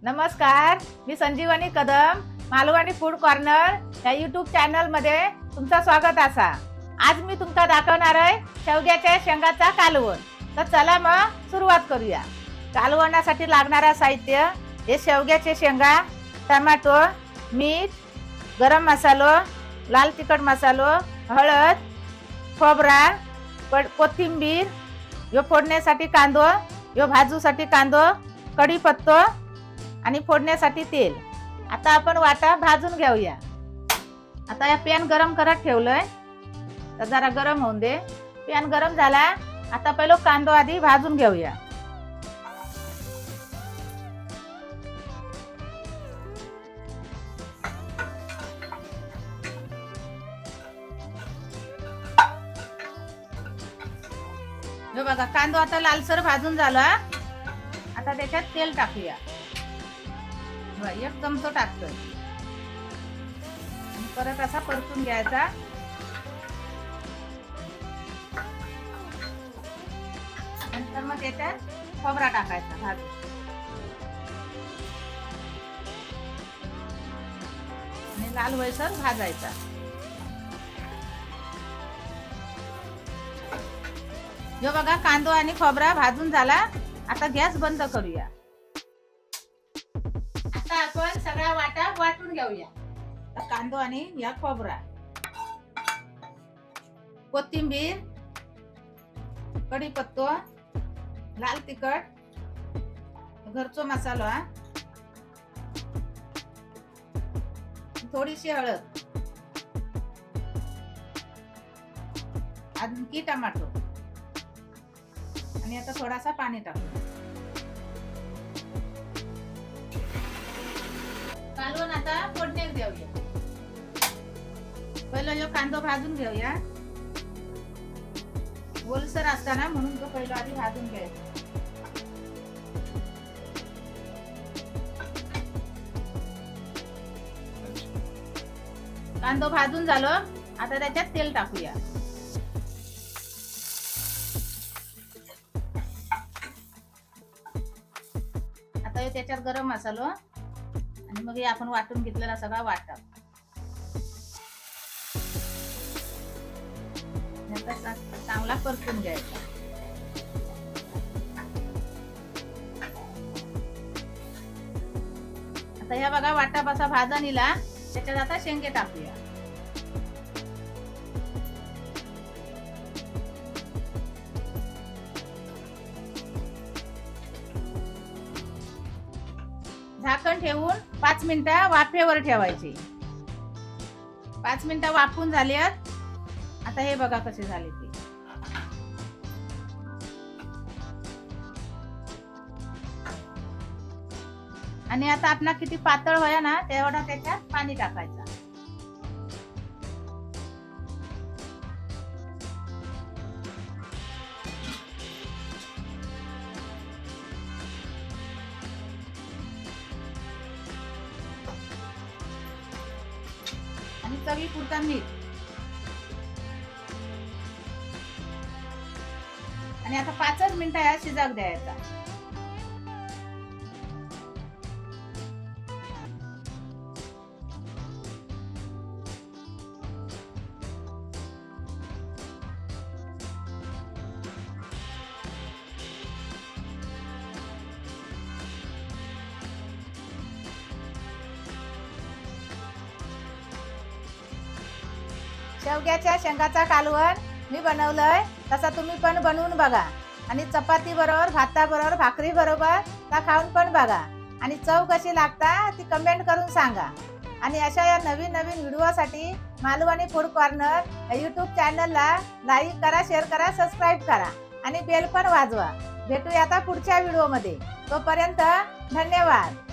नमस्कार, मी संजीवनी Kadam, Malvani food corner या YouTube चॅनलमध्ये तुमचं स्वागत असा. आज मी तुमका दाखवणार आहे शेवग्याच्या शेंगाचा कालवण. तर चला मग सुरुवात करूया. कालवणासाठी लागणारा साहित्य हे शेवग्याचे शेंगा, टमाटो, मीठ, गरम मसालो, लाल तिखट मसालो, हळद, खोबरा, कोथिंबीर, यो फोडण्यासाठी कांदो, यो भाजूसाठी कांदो, कढीपत्तो आणि फोडण्यासाठी तेल. आता आपण वाटा भाजून घेऊया. आता या पॅन गरम करत ठेवलंय, तर जरा गरम होऊन दे. पॅन गरम झाला. आता पहिलं कांदो आधी भाजून घेऊया. हे बघा, कांदो आता लालसर भाजून झाला. आता त्याच्यात तेल टाकूया. एक चमचो टाकतोय. परत असा परतून घ्यायचा. नंतर मग त्याच्यात खोबरा टाकायचा भाजून. आणि लाल होईसर भाजायचा. जो बघा, कांदो आणि खोबरा भाजून झाला. आता गॅस बंद करूया. आता आपण सगळा वाटा वाटून घेऊया. कांदो आणि या खोबरा, कोथिंबीर, कढीपत्तो, लाल तिखट, घरचो मसाला, थोडीशी हळद, आणखी टमाटो आणि आता थोडासा पाणी टाकू. कालवण आता फोडण्यात देऊया. पहिला जो कांदो भाजून घेऊया. ओलसर असताना म्हणून तो पहिला आधी भाजून घ्यायचा. कांदो भाजून झालो. आता त्याच्यात तेल टाकूया. आता त्याच्यात गरम मसालो आणि मग हे आपण वाटून घेतलेला सगळा वाटा. चांगला परतून घ्यायचा. आता ह्या बघा, वाटा बसा भाजा निला. त्याच्यात आता शेंगे टाकूया. झाकण ठेवून 5 मिनिटं वाफेवर ठेवायची. 5 मिनिटं वाफून झाल्यात. आता हे बघा कसे झाले ते. आणि आता आपला किती पातळ होया ना तेवढा त्याच्यात पाणी टाकायचं. आणि चवीपुरता मीठ. आणि आता 5 मिनिटं या शिजाक द्यायचा. शेवग्याच्या शेंगाचा कालवण मी बनवलंय. तसा तुम्ही पण बनवून बघा. आणि चपाती बरोबर, भाता बरोबर, भाकरी बरोबर ता खाऊन पण बघा. आणि चव कशी लागता ती कमेंट करून सांगा. आणि अशा या नवीन नवीन व्हिडिओसाठी मालवणी फूड कॉर्नर यूट्यूब चॅनलला लाईक करा, शेअर करा, सबस्क्राईब करा आणि बेल पण वाजवा. भेटूया आता पुढच्या व्हिडिओमध्ये. तोपर्यंत धन्यवाद.